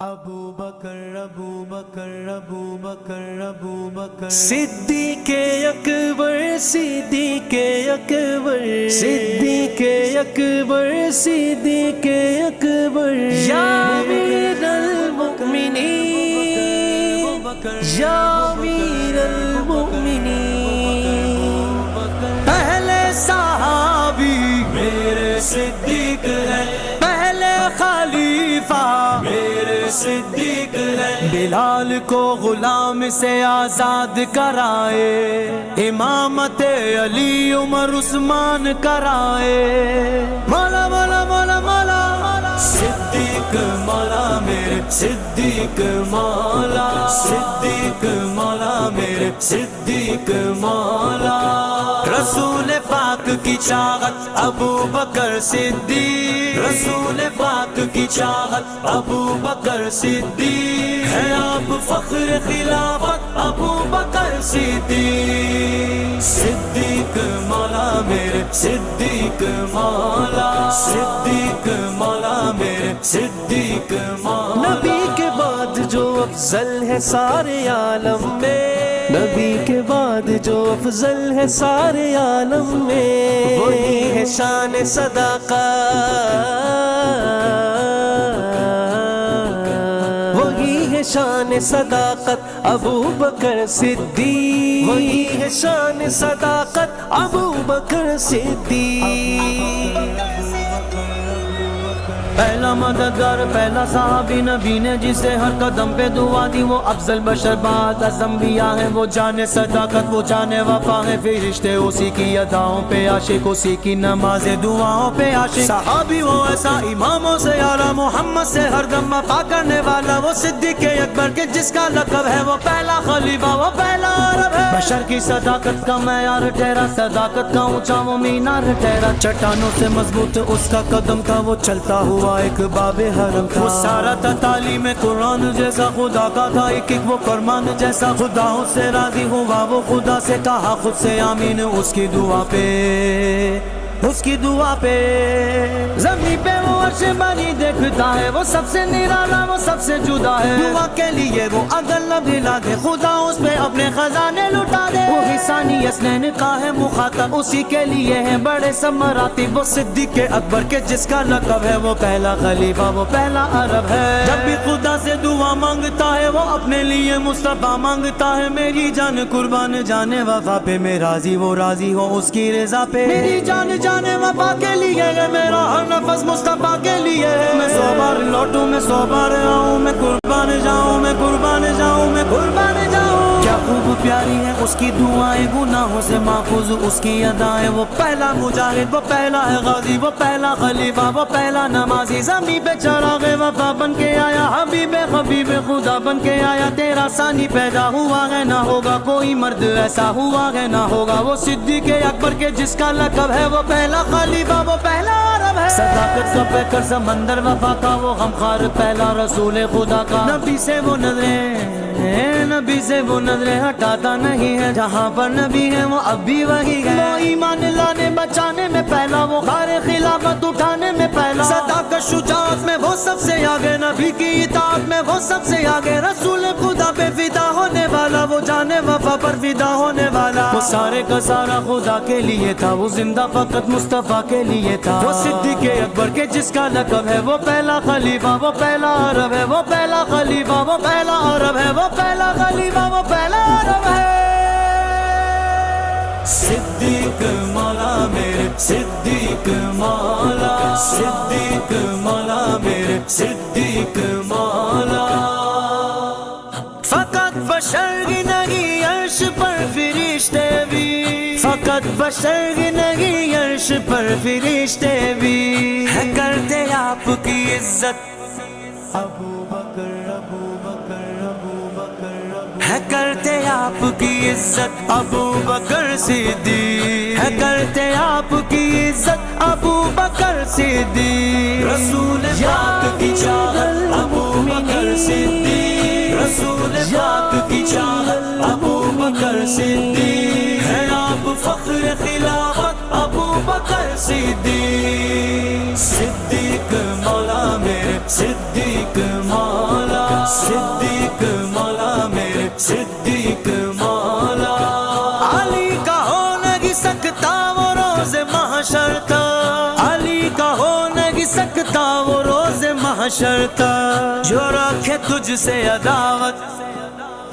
ابو بکر ابو بکر ابو بکر ابو بکر صدیق اکبر صدیق اکبر صدیق اکبر صدیق اکبر یا امیر المؤمنین یا امیر المؤمنین پہلے صحابی میرے صدیق ہے، پہلے خلیفہ میرے صدیق ہے، بلال کو غلام سے آزاد کرائے، امامت علی عمر عثمان کرائے، مولا مولا مولا مولا صدیق مولا میرے صدیق مولا، صدیق مولا میرے صدیق مولا، رسول پاک کی چاہت ابو بکر صدیق، رسول پاک کی چاہت ابو بکر صدیق ہے، آپ فخر خلافت ابو بکر صدیق، صدیق مولا میرے صدیق مولا، صدیق مولا میرے صدیق مولا، نبی کے بعد جو افضل ہے سارے عالم میں، نبی کے بعد جو افضل ہے سارے عالم میں، وہی ہے شان صداقت، وہی ہے شان صداقت ابو بکر صدیق، وہی ہے شان صداقت ابو بکر صدیق، پہلا مددگار پہلا صحابی نبی نے جسے ہر قدم پہ دعا دی، وہ افضل بشر بعد از انبیاء ہے، وہ جانے صداقت وہ جانے وفا ہے، فرشتے اسی کی اداؤں پہ عاشق، اسی کی نماز دعاؤں پہ عاشق، صحابی وہ ایسا اماموں سے اعلیٰ، محمد سے ہر دم وفا کرنے والا، وہ صدیق اکبر کے جس کا لقب ہے، وہ پہلا خلیفہ وہ پہلا عرب ہے، بشر کی صداقت کا معیار ٹھہرا، صداقت کا اونچا وہ مینار ٹھہرا، چٹانوں سے مضبوط اس کا قدم تھا، وہ چلتا ہوا ایک باب حرم تھا، وہ سارا تھا تعلیم قرآن جیسا خدا کا تھا، ایک ایک وہ فرمان جیسا، خدا اس سے راضی ہوا، وہ خدا سے کہا خود سے آمین، اس کی دعا پہ، اس کی دعا پہ زمین پہ وہ عرش بانی دیکھتا ہے، وہ سب سے نرالا وہ سب سے جدا ہے، دعا کے لیے وہ اگر نہ بھلا دے، خدا اس پہ اپنے خزانے لٹا دے، وہی ثانی اسنین کا ہے مخاطب، اسی کے لیے ہے بڑے سب مراتب، وہ صدیق اکبر کے جس کا لقب ہے، وہ پہلا خلیفہ وہ پہلا عرب ہے، جب بھی خدا سے دعا مانگتا ہے، وہ اپنے لیے مصطفیٰ مانگتا ہے، میری جان قربان جانے وفا پہ، میں راضی وہ راضی ہو اس کی رضا پہ، میری جان جانے وفا کے لیے ہے، میرا ہر نفس مصطفیٰ کے لیے ہے، میں 100 بار لوٹوں میں 100 بار آؤں، میں قربان جاؤں میں قربان جاؤں میں قربان جاؤں، کیا خوب پیاری ہے اس کی دعائیں، گناہوں سے محفوظ اس کی ادائیں، وہ پہلا مجاہد وہ پہلا ہے غازی، وہ پہلا خلیفہ وہ پہلا نمازی، زمین پہ چراغ وفا بن کے آیا، حبیب حبیب خدا بن کے آیا، تیرا ثانی پیدا ہوا ہے، نہ ہوگا کوئی مرد ایسا ہوا ہے، نہ ہوگا وہ صدیق اکبر کے جس کا لقب ہے، وہ پہلا خلیفہ وہ پہلا عرب ہے، صداقت کا پیکر سمندر وفا کا، وہ غمخوار پہلا رسول خدا کا، نبی سے وہ نظریں نبی سے وہ نظریں ہٹاتا نہیں ہے، جہاں پر نبی ہے وہ اب بھی وہی ہے، وہ ایمان لانے بچانے میں پہلا، وہ غار خلافت اٹھانے میں پہلا، صداقت شجاعت میں وہ سب سے آگے، نبی کی اطاعت میں وہ سب سے آگے، رسول خدا پہ فدا ہونے والا، وہ جانے وفا پر فدا ہونے والا، وہ سارے کا سارا خدا کے لیے تھا، وہ زندہ فقط مصطفیٰ کے لیے تھا، وہ صدیق اکبر کے جس کا لقب ہے، وہ پہلا خلیفہ وہ پہلا عرب ہے، وہ پہلا خلیفہ وہ پہلا عرب ہے، وہ پہلا خلیفہ وہ پہلا عرب ہے، صدیق مولا میرے صدیق مولا، صدیق مولا میرے صدیق مولا، فقط بشر ہی نہیں عرش پر فرشتے بھی، فقط بشر ہی نہیں عرش پر فرشتے بھی ہے کرتے آپ کی عزت، ابو بکر ابو بکر ابو بکر ہے کرتے آپ کی عزت ابو بکر صدیق، ہے کرتے آپ کی عزت ابو بکر صدیق، رسول پاک کی چاہت ابو بکر صدیق، رسول پاک کی چاہت ابو بکر صدیق ہے، آپ فخر خلافت ابو بکر صدیق، صدیق مولا میرے صدیق مولا، حشر تک جو رکھے تجھ سے عداوت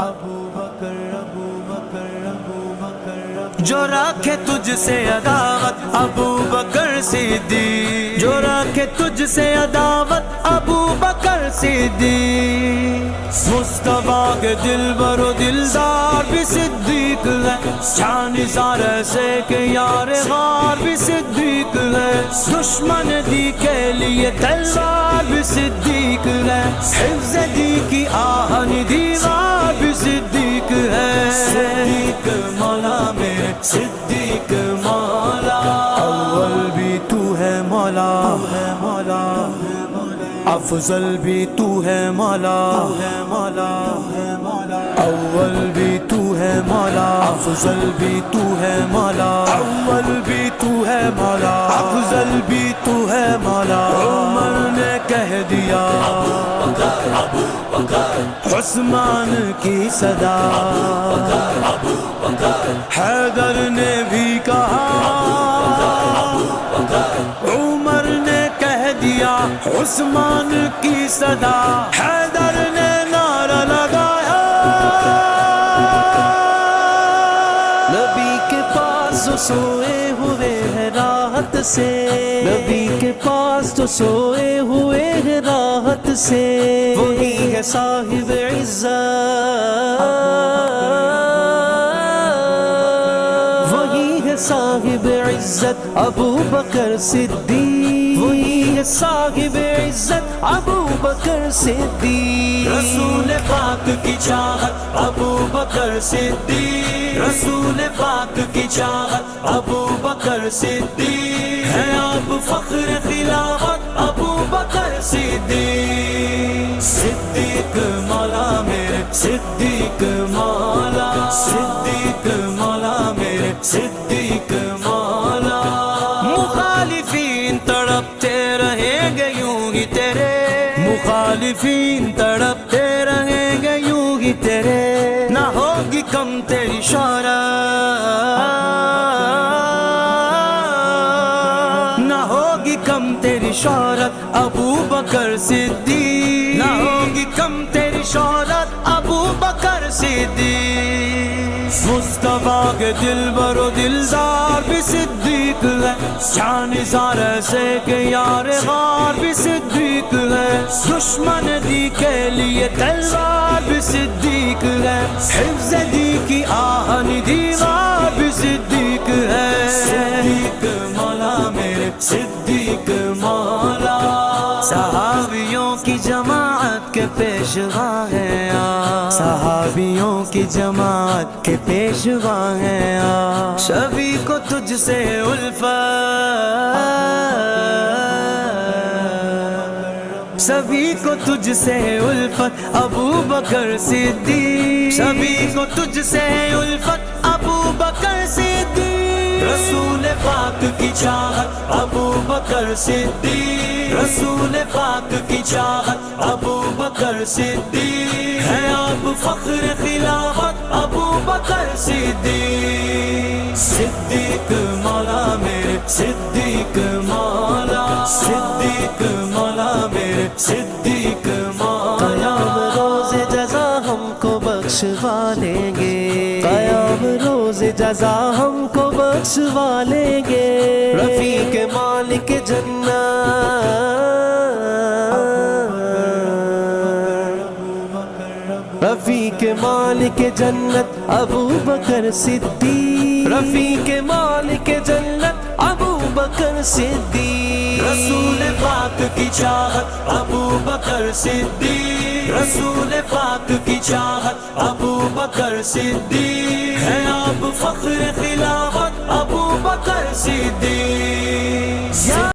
ابو بکر ابو بکر ابو بکر جو رکھے تجھ سے عداوت ابو بکر صدیق جو رکھے تجھ سے عداوت ابو بکر صدیق مصطفیٰ کے دلبر و دلدار بھی صدیق ہے شان نثار ایسے کہ یار غار بھی صدیق ہے دشمن دی کے لیے تلوار بھی صدیق ہے حفظ دی کی آہن دیوار بھی صدیق ہے صدیق مولا میرے صدیق مولا اول بھی تو ہے مولا افضل بھی تو ہے مولا اول بھی تو ہے مولا افضل بھی تو ہے مولا اول بھی تو ہے مولا افضل بھی تو ہے مولا عمر نے کہہ دیا عثمان کی صدا حیدر نے بھی کہا عمر نے کہہ دیا عثمان کی صدا حیدر نے نعرہ لگایا نبی کے پاس جو سوئے ہوئے ہیں راحت سے نبی کے پاس جو سوئے ہوئے ہیں راحت سے وہی ہے صاحب عزت وہی ہے صاحب عزت ابو بکر صدیق وہی ہے صاحب عزت ابو بکر صدیق رسول پاک کی چاہت ابو بکر صدیق رسول پاک کی چاہت ابو بکر صدیق ہے آپ فخر خلافت ابو بکر صدیق صدیق مولا میرے صدیق مولا صدیق مولا میرے صدیق مولا مخالفین تڑپتے رہیں گے یوں ہی تیرے مخالفین تڑپتے رہیں گے یوں ہی تیرے نہ ہوگی کم تیری شہرت نہ ہوگی کم تیری شہرت ابو بکر صدیق نہ ہوگی کم تیری شہرت ابو بکر صدیق مصطفیٰ کے دلبر و دلدار بھی صدیق ہے شان نثار ایسے کہ یار غار بھی صدیق ہے دشمن دی کے لیے تلوار بھی صدیق ہے حفظ دی کی آہن دیوار بھی صدیق ہے صدیق مولا میرے صدیق مولا صحابیوں کی جماعت کے پیشوا ہیں آپ صحابیوں کی جماعت کے پیشوا ہیں آپ سبھی کو تجھ سے الفت سبھی کو تجھ سے الفت ابو بکر صدیق سبھی کو تجھ سے الفت ابو بکر صدیق رسول پاک کی چاہت ابو بکر صدیق رسول پاک کی چاہت ابو بکر صدیق ہے آپ فخر خلافت ابو بکر صدیق صدیق مولا میرے صدیق مولا صدیق مولا میرے صدیق مولا قیام روز جزا ہم کو بخشوا لیں گے قیام روز جزا ہم کو بخشوا لیں گے رفیق مالک جنت رفیق مالک جنت ابو بکر صدیق رفیق مالک جنت ابو بکر صدیق رسول پاک کی چاہت ابو بکر صدیق رسول پاک کی چاہت ابو بکر صدیق ہے آپ فخر خلافت ابو بکر صدیق